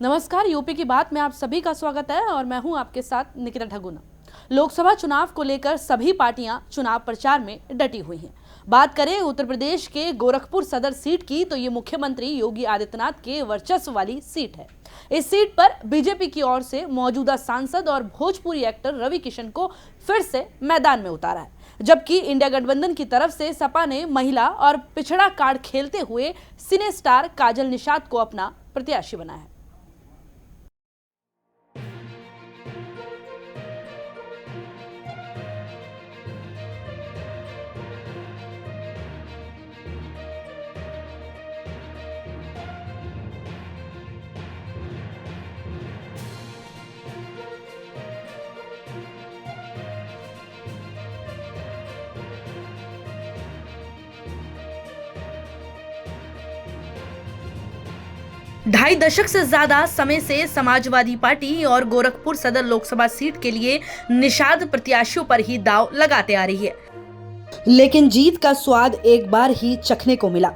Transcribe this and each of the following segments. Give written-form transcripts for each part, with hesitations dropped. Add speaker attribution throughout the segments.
Speaker 1: नमस्कार, यूपी की बात में आप सभी का स्वागत है और मैं हूं आपके साथ निकिता ठगुना। लोकसभा चुनाव को लेकर सभी पार्टियां चुनाव प्रचार में डटी हुई हैं। बात करें उत्तर प्रदेश के गोरखपुर सदर सीट की तो ये मुख्यमंत्री योगी आदित्यनाथ के वर्चस्व वाली सीट है। इस सीट पर बीजेपी की ओर से मौजूदा सांसद और भोजपुरी एक्टर रवि किशन को फिर से मैदान में उतारा है, जबकि इंडिया गठबंधन की तरफ से सपा ने महिला और पिछड़ा कार्ड खेलते हुए सिने स्टार काजल निषाद को अपना प्रत्याशी बनाया है। ढाई दशक से ज्यादा समय से समाजवादी पार्टी और गोरखपुर सदर लोकसभा सीट के लिए निषाद प्रत्याशियों पर ही दांव लगाते आ रही है, लेकिन जीत का स्वाद एक बार ही चखने को मिला।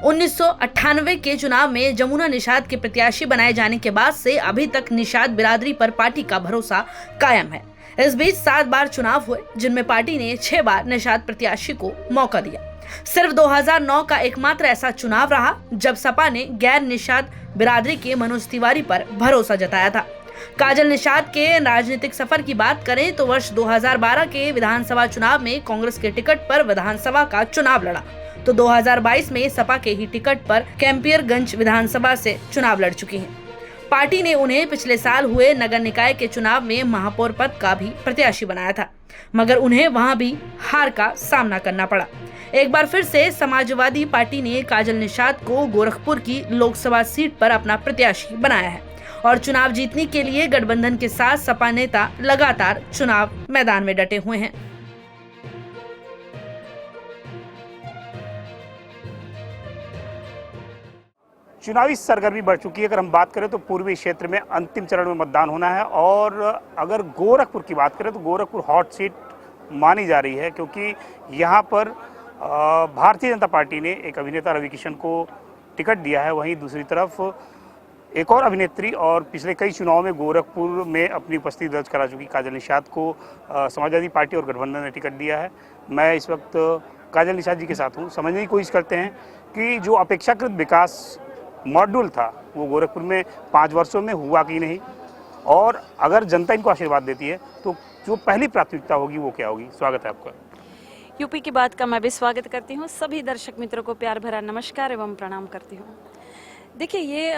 Speaker 1: 1998 के चुनाव में जमुना निषाद के प्रत्याशी बनाए जाने के बाद से अभी तक निषाद बिरादरी पर पार्टी का भरोसा कायम है। इस बीच 7 बार चुनाव हुए, जिनमें पार्टी ने 6 बार निषाद प्रत्याशी को मौका दिया। सिर्फ 2009 का एकमात्र ऐसा चुनाव रहा जब सपा ने गैर निषाद बिरादरी के मनोज तिवारी पर भरोसा जताया था। काजल निषाद के राजनीतिक सफर की बात करें तो वर्ष 2012 के विधानसभा चुनाव में कांग्रेस के टिकट पर विधानसभा का चुनाव लड़ा, तो 2022 में सपा के ही टिकट पर कैंपियरगंज विधानसभा से चुनाव लड़ चुकी हैं। पार्टी ने उन्हें पिछले साल हुए नगर निकाय के चुनाव में महापौर पद का भी प्रत्याशी बनाया था, मगर उन्हें वहां भी हार का सामना करना पड़ा। एक बार फिर से समाजवादी पार्टी ने काजल निषाद को गोरखपुर की लोकसभा सीट पर अपना प्रत्याशी बनाया है और चुनाव जीतने के लिए गठबंधन के साथ सपा नेता लगातार चुनाव मैदान में डटे हुए हैं।
Speaker 2: चुनावी सरगर्मी बढ़ चुकी है। अगर हम बात करें तो पूर्वी क्षेत्र में अंतिम चरण में मतदान होना है और अगर गोरखपुर की बात करें तो गोरखपुर हॉट सीट मानी जा रही है, क्योंकि यहाँ पर भारतीय जनता पार्टी ने एक अभिनेता रवि किशन को टिकट दिया है। वहीं दूसरी तरफ एक और अभिनेत्री और पिछले कई चुनावों में गोरखपुर में अपनी उपस्थिति दर्ज करा चुकी काजल निषाद को समाजवादी पार्टी और गठबंधन ने टिकट दिया है। मैं इस वक्त काजल निषाद जी के साथ हूँ। समझने की कोशिश करते हैं कि जो अपेक्षाकृत विकास मॉड्यूल था वो गोरखपुर में 5 वर्षों में हुआ कि नहीं, और अगर जनता इनको आशीर्वाद देती है तो जो पहली प्राथमिकता होगी वो क्या होगी। स्वागत है आपका।
Speaker 3: यूपी की बात का मैं भी स्वागत करती हूँ। सभी दर्शक मित्रों को प्यार भरा नमस्कार एवं प्रणाम करती हूँ। देखिए, ये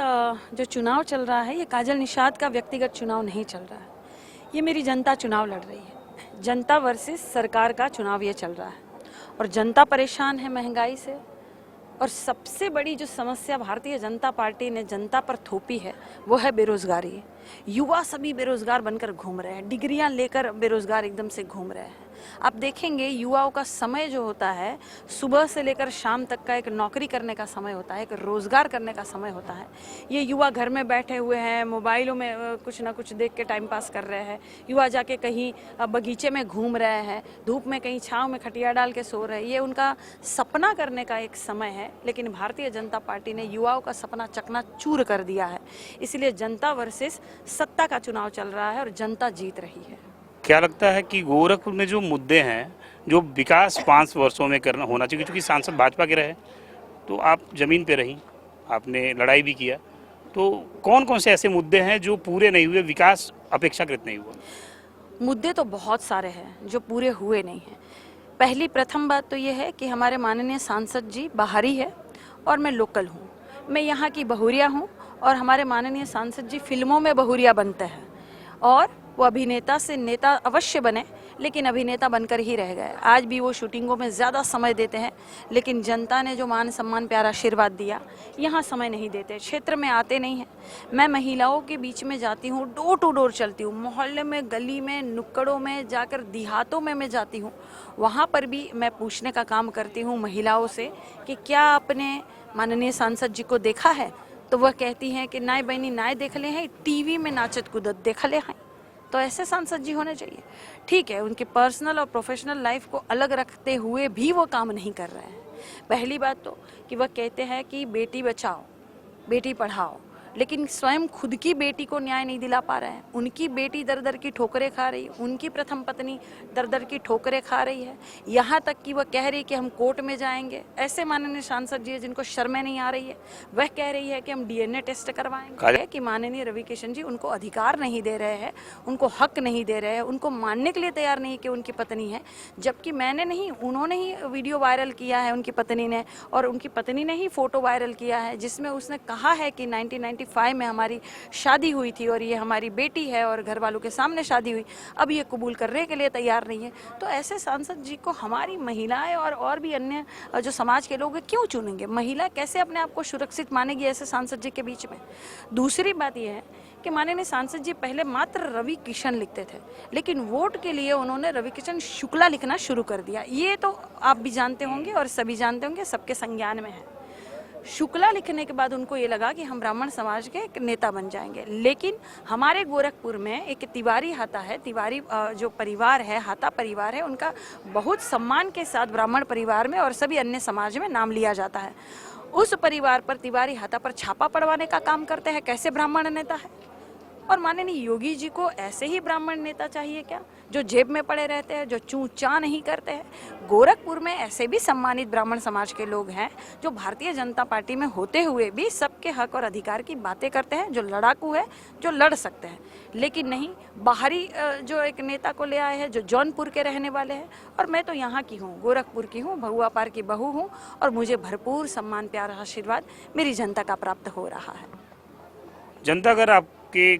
Speaker 3: जो चुनाव चल रहा है ये काजल निषाद का व्यक्तिगत चुनाव नहीं चल रहा है, ये मेरी जनता चुनाव लड़ रही है। जनता वर्सेस सरकार का चुनाव ये चल रहा है और जनता परेशान है महंगाई से, और सबसे बड़ी जो समस्या भारतीय जनता पार्टी ने जनता पर थोपी है वो है बेरोजगारी। युवा सभी बेरोजगार बनकर घूम रहे हैं, डिग्रियां लेकर बेरोजगार एकदम से घूम रहे हैं। आप देखेंगे युवाओं का समय जो होता है सुबह से लेकर शाम तक का एक नौकरी करने का समय होता है, एक रोजगार करने का समय होता है। ये युवा घर में बैठे हुए हैं, मोबाइलों में कुछ ना कुछ देख के टाइम पास कर रहे हैं। युवा जाके कहीं बगीचे में घूम रहे हैं, धूप में कहीं छांव में खटिया डाल के सो रहे हैं। ये उनका सपना करने का एक समय है, लेकिन भारतीय जनता पार्टी ने युवाओं का सपना चकनाचूर कर दिया है। इसलिए जनता वर्सेस सत्ता का चुनाव चल रहा है और जनता जीत रही है।
Speaker 2: क्या लगता है कि गोरखपुर में जो मुद्दे हैं, जो विकास 5 वर्षों में करना होना चाहिए, क्योंकि सांसद भाजपा के रहे तो आप जमीन पे रही, आपने लड़ाई भी किया, तो कौन कौन से ऐसे मुद्दे हैं जो पूरे नहीं हुए, विकास अपेक्षाकृत नहीं हुआ?
Speaker 3: मुद्दे तो बहुत सारे हैं जो पूरे हुए नहीं हैं। पहली प्रथम बात तो ये है कि हमारे माननीय सांसद जी बाहरी है और मैं लोकल हूँ। मैं यहाँ की बहुरिया हूँ और हमारे माननीय सांसद जी फिल्मों में बहुरिया बनते हैं और वो अभिनेता से नेता अवश्य बने, लेकिन अभिनेता बनकर ही रह गए। आज भी वो शूटिंगों में ज़्यादा समय देते हैं, लेकिन जनता ने जो मान सम्मान प्यार आशीर्वाद दिया यहाँ समय नहीं देते, क्षेत्र में आते नहीं हैं। मैं महिलाओं के बीच में जाती हूँ, डोर टू डोर चलती हूँ, मोहल्ले में, गली में, नुक्कड़ों में जाकर, देहातों में मैं जाती हूँ। वहाँ पर भी मैं पूछने का काम करती हूँ महिलाओं से कि क्या आपने माननीय सांसद जी को देखा है, तो वह कहती हैं कि नाय बहनी नाय देख ले हैं, टीवी में नाचत कूदत देख ले हैं। तो ऐसे सांसद जी होने चाहिए। ठीक है, उनकी पर्सनल और प्रोफेशनल लाइफ को अलग रखते हुए भी वो काम नहीं कर रहे हैं। पहली बात तो कि वह कहते हैं कि बेटी बचाओ बेटी पढ़ाओ, लेकिन स्वयं खुद की बेटी को न्याय नहीं दिला पा रहे हैं। उनकी बेटी दर दर की ठोकरें खा रही है, उनकी प्रथम पत्नी दर दर की ठोकरें खा रही है, यहाँ तक कि वह कह रही है कि हम कोर्ट में जाएंगे। ऐसे माननीय सांसद जी जिनको शर्में नहीं आ रही है, वह कह रही है कि हम DNA टेस्ट करवाएंगे। कि माननीय रवि किशन जी उनको अधिकार नहीं दे रहे हैं, उनको हक नहीं दे रहे हैं, उनको मानने के लिए तैयार नहीं कि उनकी पत्नी है, जबकि मैंने नहीं, उन्होंने ही वीडियो वायरल किया है उनकी पत्नी ने, और उनकी पत्नी ने ही फोटो वायरल किया है जिसमें उसने कहा है कि 1995 में हमारी शादी हुई थी और ये हमारी बेटी है और घर वालों के सामने शादी हुई। अब ये कबूल करने के लिए तैयार नहीं है। तो ऐसे सांसद जी को हमारी महिलाएं और भी अन्य जो समाज के लोग हैं क्यों चुनेंगे? महिला कैसे अपने आप को सुरक्षित मानेगी ऐसे सांसद जी के बीच में? दूसरी बात यह है कि माननीय सांसद जी पहले मात्र रवि किशन लिखते थे, लेकिन वोट के लिए उन्होंने रवि किशन शुक्ला लिखना शुरू कर दिया। ये तो आप भी जानते होंगे और सभी जानते होंगे, सबके संज्ञान में है। शुक्ला लिखने के बाद उनको ये लगा कि हम ब्राह्मण समाज के एक नेता बन जाएंगे, लेकिन हमारे गोरखपुर में एक तिवारी हाता है, तिवारी जो परिवार है, हाता परिवार है, उनका बहुत सम्मान के साथ ब्राह्मण परिवार में और सभी अन्य समाज में नाम लिया जाता है। उस परिवार पर, तिवारी हाता पर छापा पड़वाने का काम करते हैं। कैसे ब्राह्मण नेता है? और माननीय योगी जी को ऐसे ही ब्राह्मण नेता चाहिए क्या, जो जेब में पड़े रहते हैं, जो चूं चा नहीं करते हैं? गोरखपुर में ऐसे भी सम्मानित ब्राह्मण समाज के लोग हैं जो भारतीय जनता पार्टी में होते हुए भी सबके हक और अधिकार की बातें करते हैं, जो लड़ाकू है, जो लड़ सकते हैं। लेकिन नहीं, बाहरी जो एक नेता को ले आए हैं जो जौनपुर के रहने वाले हैं। और मैं तो यहाँ की हूँ, गोरखपुर की हूँ, भगुआ पार की बहू हूँ, और मुझे भरपूर सम्मान, प्यार, आशीर्वाद मेरी जनता का प्राप्त हो रहा है।
Speaker 2: जनता अगर आपके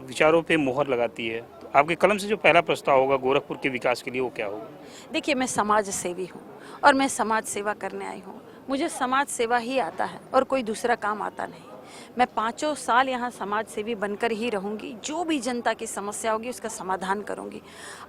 Speaker 2: विचारों पे मोहर लगाती है तो आपके कलम से जो पहला प्रस्ताव होगा गोरखपुर के विकास के लिए वो क्या होगा?
Speaker 3: देखिए, मैं समाज सेवी हूँ और मैं समाज सेवा करने आई हूँ। मुझे समाज सेवा ही आता है और कोई दूसरा काम आता नहीं। मैं 5 साल यहाँ समाज सेवी बनकर ही रहूँगी। जो भी जनता की समस्या होगी उसका समाधान करूँगी।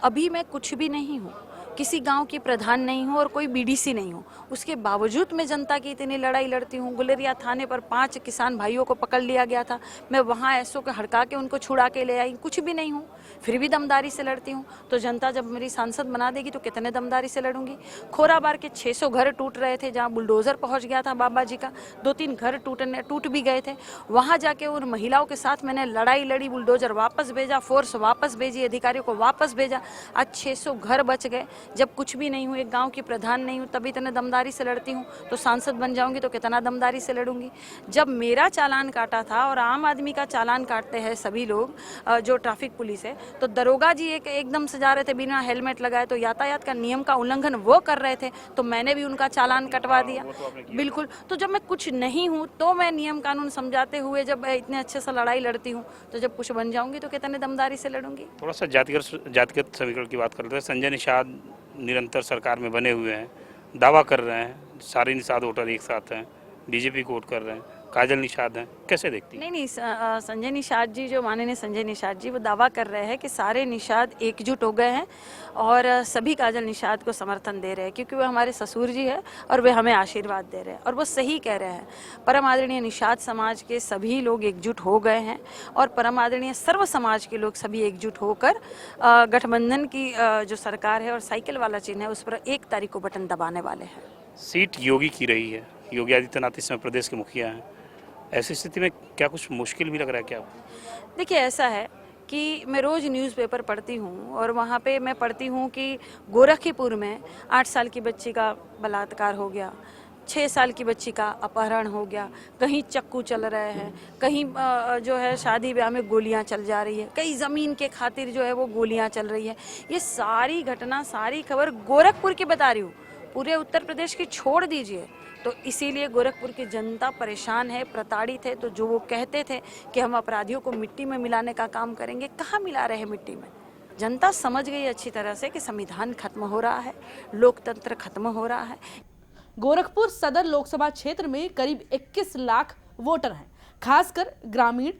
Speaker 3: अभी मैं कुछ भी नहीं हूँ, किसी गांव की प्रधान नहीं हूँ और कोई BDC नहीं हूँ। उसके बावजूद मैं जनता की इतनी लड़ाई लड़ती हूँ। गुलेरिया थाने पर 5 किसान भाइयों को पकड़ लिया गया था, मैं वहाँ ऐसो के हड़का के उनको छुड़ा के ले आई। कुछ भी नहीं हूँ, फिर भी दमदारी से लड़ती हूँ। तो जनता जब मेरी सांसद बना देगी तो कितने दमदारी से लड़ूंगी। खोराबार के 600 घर टूट रहे थे, जहाँ बुलडोजर पहुँच गया था बाबा जी का, 2-3 घर टूट भी गए थे। वहाँ जाके उन महिलाओं के साथ मैंने लड़ाई लड़ी, बुलडोजर वापस भेजा, फोर्स वापस भेजी, अधिकारियों को वापस भेजा। आज 600 घर बच गए। जब कुछ भी नहीं हूँ, एक गांव की प्रधान नहीं हूँ, तभी इतने दमदारी से लड़ती हूँ। तो सांसद बन जाऊंगी तो कितना दमदारी से लड़ूंगी। जब मेरा चालान काटा था, और आम आदमी का चालान काटते हैं सभी लोग, जो ट्रैफिक पुलिस है, तो दरोगा जी एकदम से जा रहे थे बिना हेलमेट लगाए, तो यातायात का नियम का उल्लंघन वो कर रहे थे, तो मैंने भी उनका चालान कटवा दिया। बिल्कुल। तो जब मैं कुछ नहीं हूँ तो मैं नियम कानून समझाते हुए जब इतने अच्छे से लड़ाई लड़ती हूँ, तो जब कुछ बन जाऊंगी तो कितने दमदारी से लड़ूंगी।
Speaker 2: थोड़ा सा जातिगत समीकरण की बात करते हैं। संजय निषाद निरंतर सरकार में बने हुए हैं, दावा कर रहे हैं सारे निषाद वोटर एक साथ हैं, BJP को वोट कर रहे हैं, काजल निषाद हैं, कैसे देखती हैं?
Speaker 3: नहीं, संजय निषाद जी, जो माननीय संजय निषाद जी, वो दावा कर रहे हैं कि सारे निषाद एकजुट हो गए हैं और सभी काजल निषाद को समर्थन दे रहे हैं, क्योंकि वो हमारे ससुर जी है और वे हमें आशीर्वाद दे रहे हैं। और वो सही कह रहे हैं। परम आदरणीय निषाद समाज के सभी लोग एकजुट हो गए हैं और परम आदरणीय सर्व समाज के लोग सभी एकजुट होकर गठबंधन की जो सरकार है और साइकिल वाला चिन्ह है उस पर 1 तारीख को बटन दबाने वाले हैं।
Speaker 2: सीट योगी की रही है, योगी आदित्यनाथ इस समय प्रदेश के मुखिया हैं। ऐसी स्थिति में क्या कुछ मुश्किल भी लग रहा है क्या?
Speaker 3: देखिए, ऐसा है कि मैं रोज़ न्यूज़पेपर पढ़ती हूँ और वहाँ पे मैं पढ़ती हूँ कि गोरखपुर में 8 साल की बच्ची का बलात्कार हो गया, 6 साल की बच्ची का अपहरण हो गया, कहीं चक्कू चल रहे हैं, कहीं जो है शादी ब्याह में गोलियां चल जा रही है, कहीं ज़मीन के खातिर जो है वो गोलियां चल रही है। ये सारी घटना, सारी खबर गोरखपुर की बता रही हूँ, पूरे उत्तर प्रदेश की छोड़ दीजिए। तो इसीलिए गोरखपुर की जनता परेशान है, प्रताड़ित है। तो जो वो कहते थे कि हम अपराधियों को मिट्टी में मिलाने का काम करेंगे, कहाँ मिला रहे हैं मिट्टी में? जनता समझ गई अच्छी तरह से कि संविधान खत्म हो रहा है, लोकतंत्र खत्म हो रहा है।
Speaker 1: गोरखपुर सदर लोकसभा क्षेत्र में करीब 21 लाख वोटर हैं। खासकर ग्रामीण,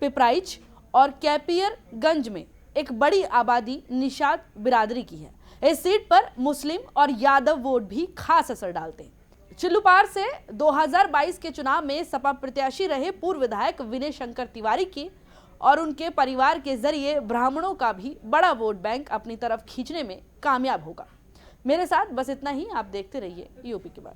Speaker 1: पिपराइच और कैपियरगंज में एक बड़ी आबादी निषाद बिरादरी की है। इस सीट पर मुस्लिम और यादव वोट भी खास असर डालते हैं। चिल्लूपार से 2022 के चुनाव में सपा प्रत्याशी रहे पूर्व विधायक विनय शंकर तिवारी के और उनके परिवार के जरिए ब्राह्मणों का भी बड़ा वोट बैंक अपनी तरफ खींचने में कामयाब होगा। मेरे साथ बस इतना ही। आप देखते रहिए यूपी के बाद।